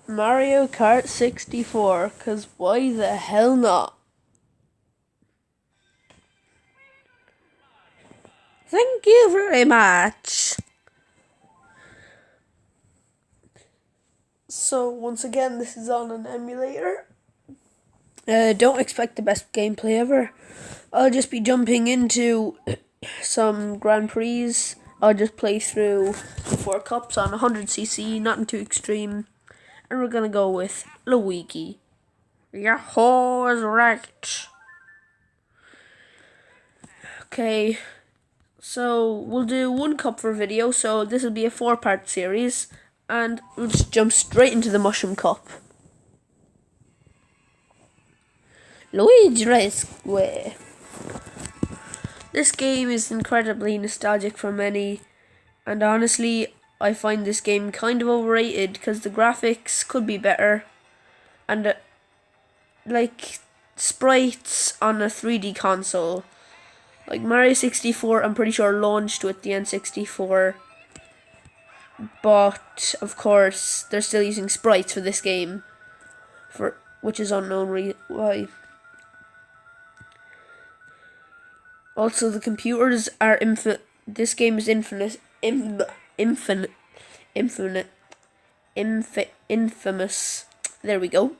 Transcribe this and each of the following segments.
Mario Kart 64, cause why the hell not? Thank you very much. So once again, this is on an emulator. Don't expect the best gameplay ever. I'll just be jumping into some Grand Prix. I'll just play through the 4 cups on 100cc, nothing too extreme. And we're gonna go with Luigi. Yahoo is right. Okay, so we'll do 1 cup per video, so this will be a 4-part series. And we'll just jump straight into the Mushroom Cup. Luigi Raceway. This game is incredibly nostalgic for many, and honestly, I find this game kind of overrated because the graphics could be better, and like sprites on a 3D console. Like Mario 64, I'm pretty sure launched with the N64, but of course they're still using sprites for this game, which is unknown why. Also, the computers are this game is infamous there we go,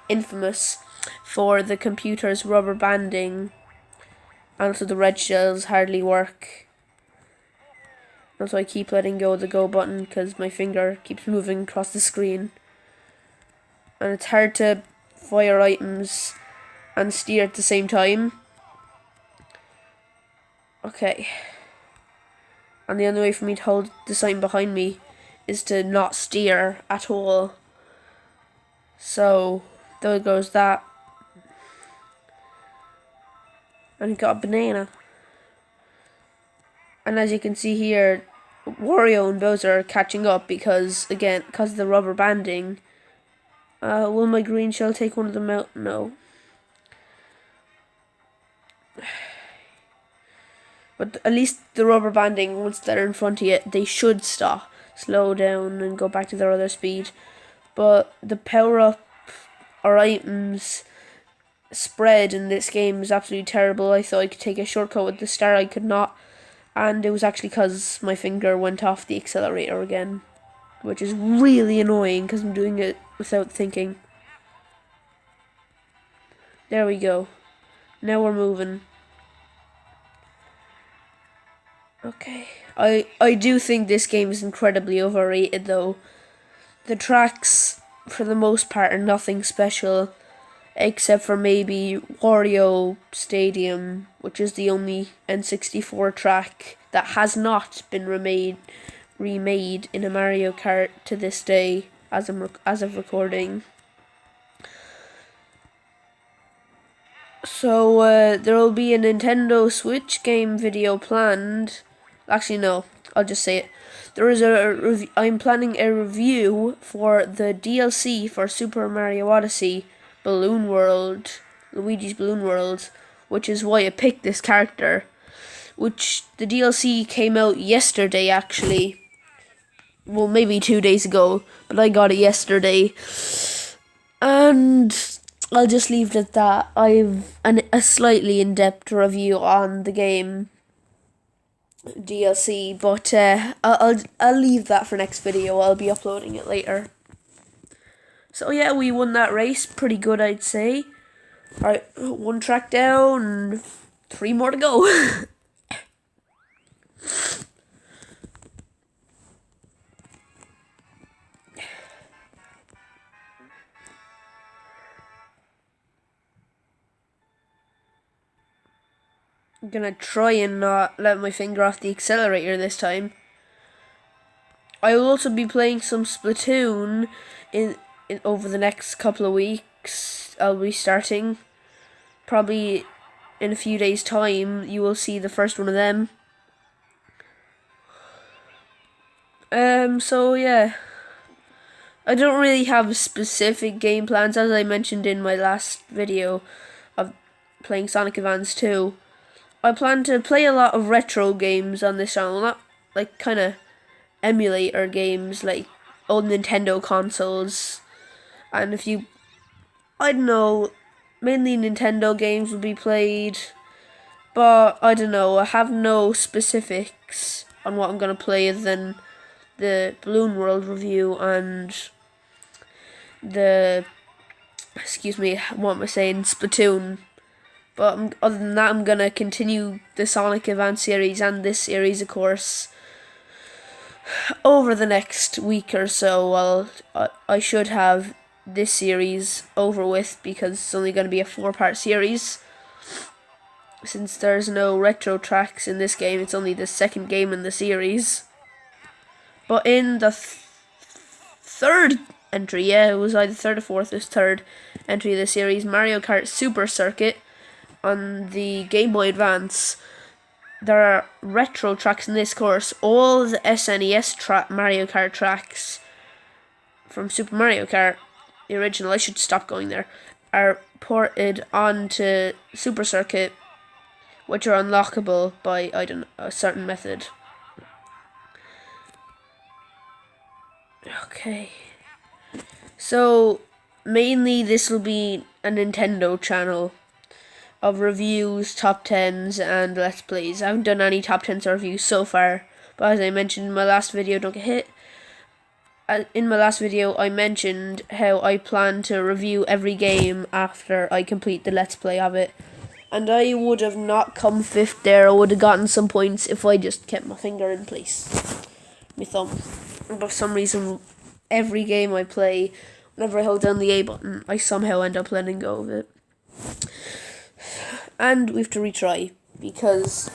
infamous for the computer's rubber banding. Also, the red shells hardly work. Also, I keep letting go of the go button because my finger keeps moving across the screen. And it's hard to fire items and steer at the same time. Okay. And the only way for me to hold the sign behind me is to not steer at all. So, there goes that. And he got a banana. And as you can see here, Wario and Bowser are catching up because of the rubber banding. Will my green shell take one of them out? No. But at least the rubber banding, once they're in front of you, they should slow down and go back to their other speed. But the power-up or items spread in this game is absolutely terrible. I thought I could take a shortcut with the star, I could not. And it was actually because my finger went off the accelerator again, which is really annoying because I'm doing it without thinking. There we go. Now we're moving. Okay. I do think this game is incredibly overrated though. The tracks, for the most part, are nothing special, except for maybe Wario Stadium, which is the only N64 track that has not been remade in a Mario Kart to this day, as of recording. So there will be a Nintendo Switch game video planned. Actually, no, I'll just say it. There is I'm planning a review for the DLC for Super Mario Odyssey Balloon World, Luigi's Balloon World, which is why I picked this character. Which the DLC came out yesterday, actually. Well, maybe 2 days ago, but I got it yesterday. And I'll just leave it at that. I've a slightly in-depth review on the game DLC, but I'll leave that for next video. I'll be uploading it later. So yeah, we won that race pretty good, I'd say. Alright, 1 track down, 3 more to go. I'm gonna try and not let my finger off the accelerator this time. I will also be playing some Splatoon in over the next couple of weeks. I'll be starting. Probably in a few days' time, you will see the first one of them. So yeah. I don't really have specific game plans, as I mentioned in my last video of playing Sonic Advance 2. I plan to play a lot of retro games on this channel, not like kind of emulator games like old Nintendo consoles. And if you, I don't know, mainly Nintendo games will be played. But I don't know, I have no specifics on what I'm going to play other than the Balloon World review and the, what am I saying, Splatoon. But other than that, I'm going to continue the Sonic Advance series and this series, of course, over the next week or so. Well, I should have this series over with because it's only going to be a 4-part series. Since there's no retro tracks in this game, it's only the second game in the series. But in the third entry, it was either third or fourth, it was third entry of the series, Mario Kart Super Circuit on the Game Boy Advance. There are retro tracks in this course. All the SNES Mario Kart tracks from Super Mario Kart, the original, I should stop going there, are ported onto Super Circuit, which are unlockable by, I don't know, a certain method. Okay. So, mainly this will be a Nintendo channel of reviews, top 10s, and Let's Plays. I haven't done any top 10s or reviews so far, but as I mentioned in my last video, don't get hit. In my last video, I mentioned how I plan to review every game after I complete the Let's Play of it. And I would have not come 5th there. I would have gotten some points if I just kept my finger in place. My thumb. But for some reason, every game I play, whenever I hold down the A button, I somehow end up letting go of it. And we have to retry. Because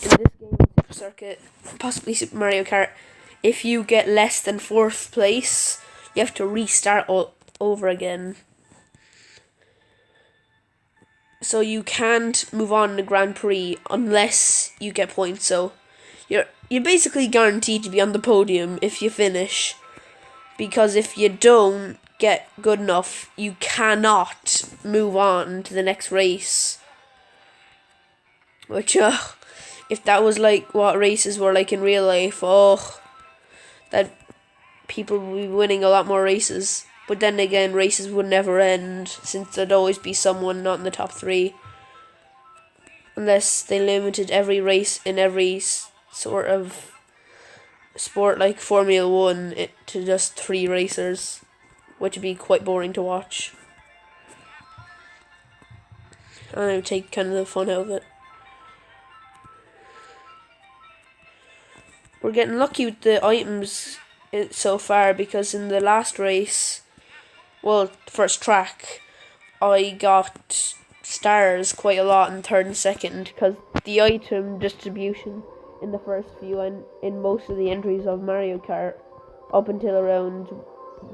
in this game, Super Circuit, possibly Super Mario Kart, if you get less than 4th place, you have to restart all over again. So you can't move on to Grand Prix unless you get points. So you're basically guaranteed to be on the podium if you finish. Because if you don't get good enough, you cannot move on to the next race. Which, if that was like what races were like in real life, that people would be winning a lot more races. But then again, races would never end, since there'd always be someone not in the top 3. Unless they limited every race in every sort of sport, like Formula 1, to just 3 racers, which would be quite boring to watch. And it would take kind of the fun out of it. We're getting lucky with the items so far, because in the last race, well, first track, I got stars quite a lot in 3rd and 2nd, because the item distribution in the first few and in most of the entries of Mario Kart up until around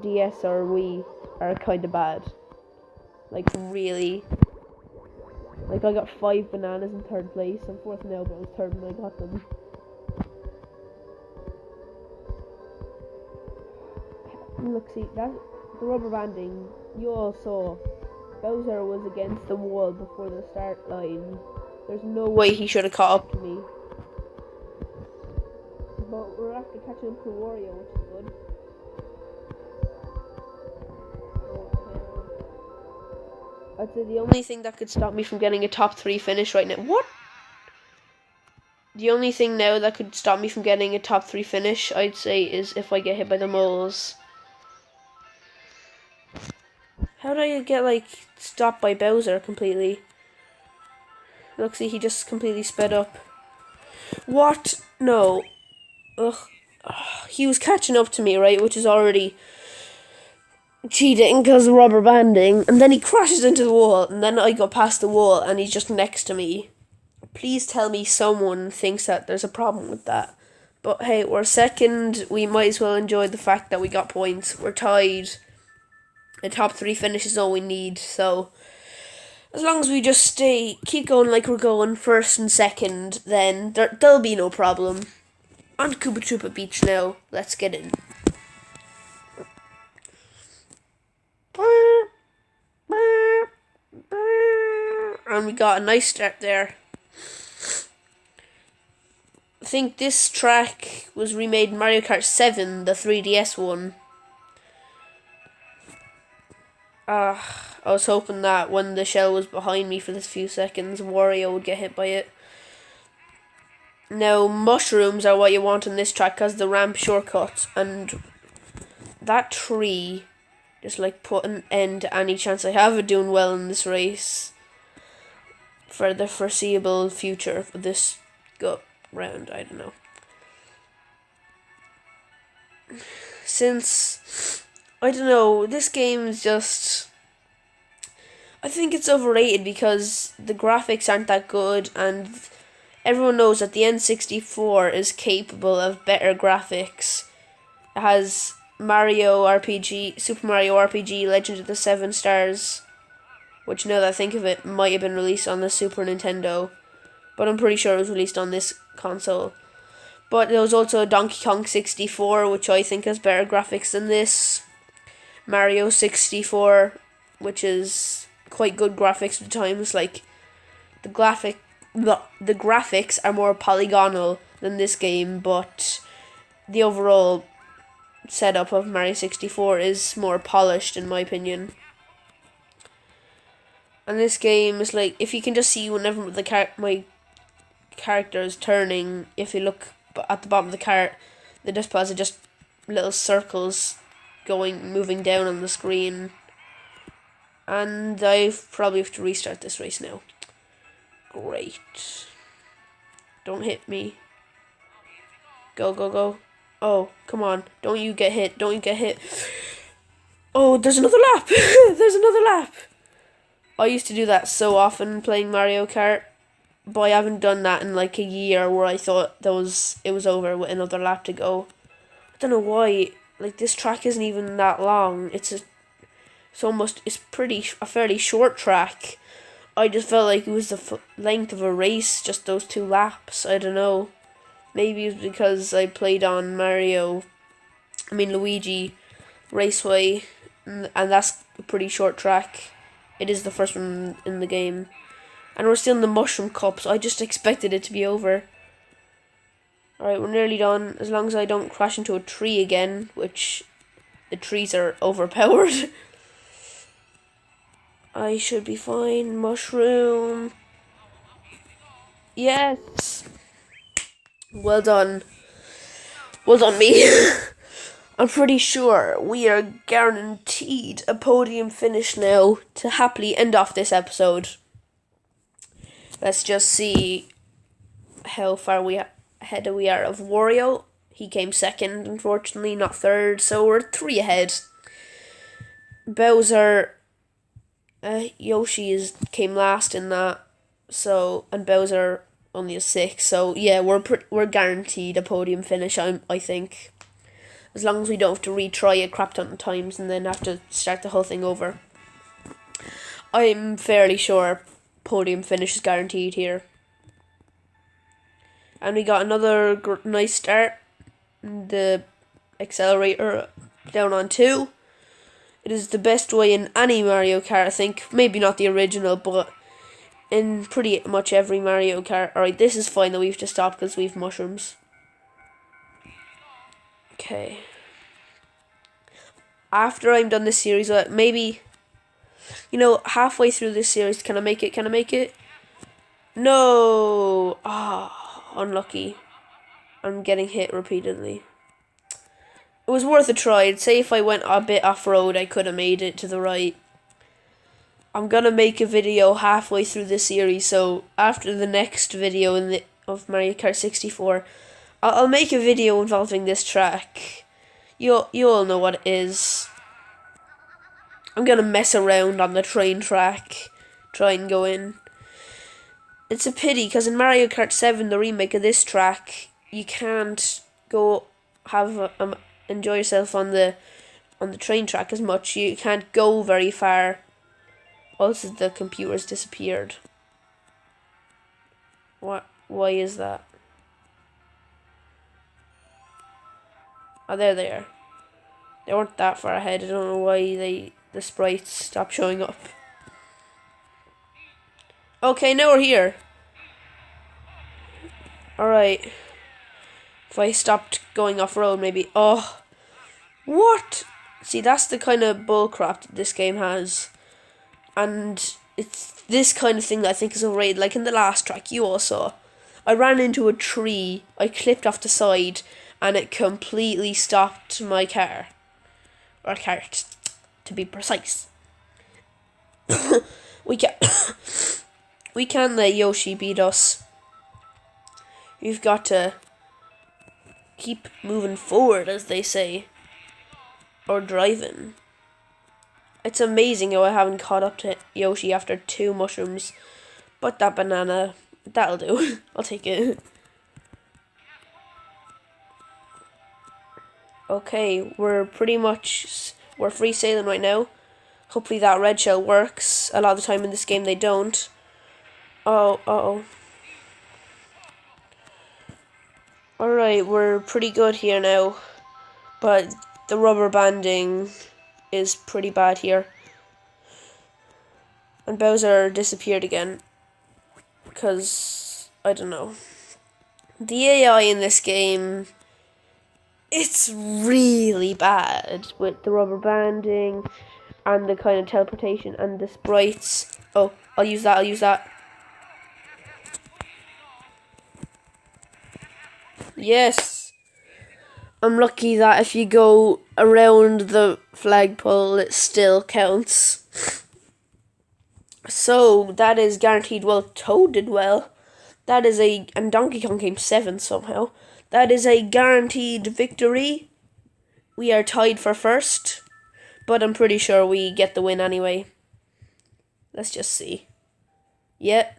DS or Wii are kind of bad. Like, really. Like, I got 5 bananas in 3rd place. I'm 4th now, but I was 3rd when I got them. Look, see, that the rubber banding, you all saw. Bowser was against the wall before the start line. There's no way he should have caught up to me. But we're after catching up to Wario, which is good. I'd say the only thing that could stop me from getting a top 3 finish right now. What? The only thing now that could stop me from getting a top 3 finish, I'd say, is if I get hit by the moles. How do I get, like, stopped by Bowser completely? Look, see, he just completely sped up. What? No. Ugh. He was catching up to me, right, which is already cheating because of rubber banding. And then he crashes into the wall, and then I go past the wall, and he's just next to me. Please tell me someone thinks that there's a problem with that. But hey, we're 2nd. We might as well enjoy the fact that we got points. We're tied. The top 3 finish is all we need, so as long as we just keep going like we're going 1st and 2nd, then there'll be no problem. On to Koopa Troopa Beach now. Let's get in. And we got a nice start there. I think this track was remade in Mario Kart 7, the 3DS one. I was hoping that when the shell was behind me for this few seconds, Wario would get hit by it. Now, mushrooms are what you want on this track because the ramp shortcuts, and that tree just like put an end to any chance I have of doing well in this race for the foreseeable future for this go round. I don't know. Since I don't know, this game is just, I think it's overrated because the graphics aren't that good, and everyone knows that the N64 is capable of better graphics. It has Super Mario RPG, Legend of the Seven Stars, which now that I think of it, might have been released on the Super Nintendo, but I'm pretty sure it was released on this console. But there was also Donkey Kong 64, which I think has better graphics than this. Mario 64, which is quite good graphics at times. Like the graphics are more polygonal than this game, but the overall setup of Mario 64 is more polished in my opinion. And this game is like, if you can just see whenever my character is turning, if you look at the bottom of the cart, the displays are just little circles moving down on the screen. And I probably have to restart this race now. Great. Don't hit me. Go, go, go. Oh, come on. Don't you get hit. Don't you get hit. Oh, there's another lap. There's another lap. I used to do that so often playing Mario Kart, but I haven't done that in like a year where I thought it was over with another lap to go. I don't know why. Like, this track isn't even that long. It's a fairly short track. I just felt like it was the length of a race, just those 2 laps. I don't know. Maybe it's because I played on Luigi Raceway, and that's a pretty short track. It is the first one in the game. And we're still in the Mushroom Cup, so I just expected it to be over. Alright, we're nearly done. As long as I don't crash into a tree again, which the trees are overpowered. I should be fine. Mushroom. Yes. Well done. Well done, me. I'm pretty sure we are guaranteed a podium finish now to happily end off this episode. Let's just see how far ahead we are of Wario. He came second, unfortunately, not third, so we're 3 ahead. Bowser, Yoshi came last in that, and Bowser only a 6. So yeah, we're guaranteed a podium finish. I think, as long as we don't have to retry a crap ton of times and then have to start the whole thing over. I'm fairly sure podium finish is guaranteed here. And we got another nice start. The accelerator down on 2. It is the best way in any Mario Kart, I think. Maybe not the original, but in pretty much every Mario Kart. Alright, this is fine that we have to stop because we have mushrooms. Okay. After I'm done this series, maybe, halfway through this series, can I make it? Can I make it? No! Unlucky. I'm getting hit repeatedly. It was worth a try. I'd say if I went a bit off-road, I could have made it to the right. I'm gonna make a video halfway through this series, so after the next video of Mario Kart 64, I'll make a video involving this track. You all know what it is. I'm gonna mess around on the train track, try and go in. It's a pity because in Mario Kart 7, the remake of this track, you can't go enjoy yourself on the train track as much. You can't go very far. Also, the computer's disappeared. What? Why is that? Oh, there they are. They weren't that far ahead. I don't know why the sprites stopped showing up. Okay, now we're here. Alright. If I stopped going off-road, maybe... Oh. What? See, that's the kind of bullcrap that this game has. And it's this kind of thing that I think is overrated. Like in the last track, you all saw. I ran into a tree, I clipped off the side, and it completely stopped my car. Or cart, to be precise. we can't let Yoshi beat us. We've got to keep moving forward, as they say. Or driving. It's amazing how I haven't caught up to Yoshi after 2 mushrooms. But that banana, that'll do. I'll take it. Okay, we're free sailing right now. Hopefully that red shell works. A lot of the time in this game they don't. Oh. Alright, we're pretty good here now. But the rubber banding is pretty bad here. And Bowser disappeared again. Because, I don't know. The AI in this game, it's really bad with the rubber banding and the kind of teleportation and the sprites. Oh, I'll use that. Yes! I'm lucky that if you go around the flagpole, it still counts. So, that is guaranteed. Well, Toad did well. And Donkey Kong came 7th somehow. That is a guaranteed victory. We are tied for first, but I'm pretty sure we get the win anyway. Let's just see. Yep.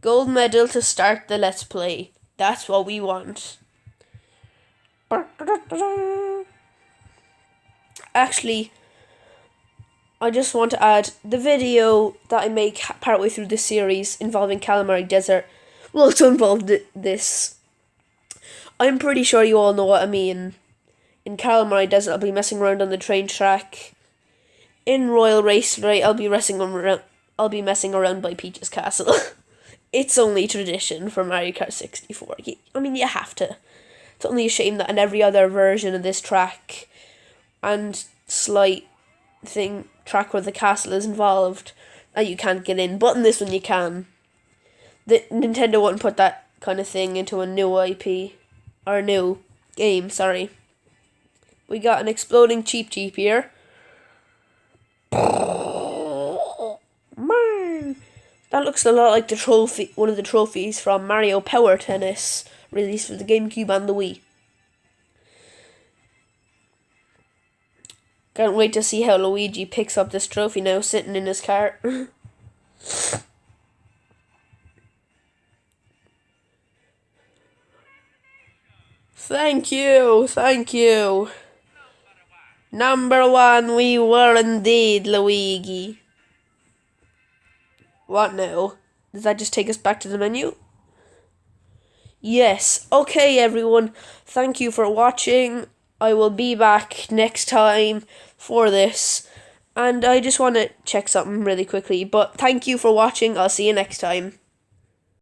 Gold medal to start the Let's Play. That's what we want. Actually, I just want to add the video that I make partway through this series involving Calamari Desert will also involve this. I'm pretty sure you all know what I mean. In Calamari Desert, I'll be messing around on the train track. In Royal Raceway, I'll be messing around by Peach's Castle. It's only tradition for Mario Kart 64. I mean, you have to. It's only a shame that in every other version of this track and slight track where the castle is involved, that you can't get in. But in this one, you can. The Nintendo wouldn't put that kind of thing into a new IP. Or new game, sorry. We got an exploding Cheep Cheep here. Man, that looks a lot like one of the trophies from Mario Power Tennis, released for the GameCube and the Wii. Can't wait to see how Luigi picks up this trophy now, sitting in his car. Thank you. Number 1, we were indeed, Luigi. What now? Does that just take us back to the menu? Yes. Okay, everyone. Thank you for watching. I will be back next time for this. And I just want to check something really quickly. But thank you for watching. I'll see you next time.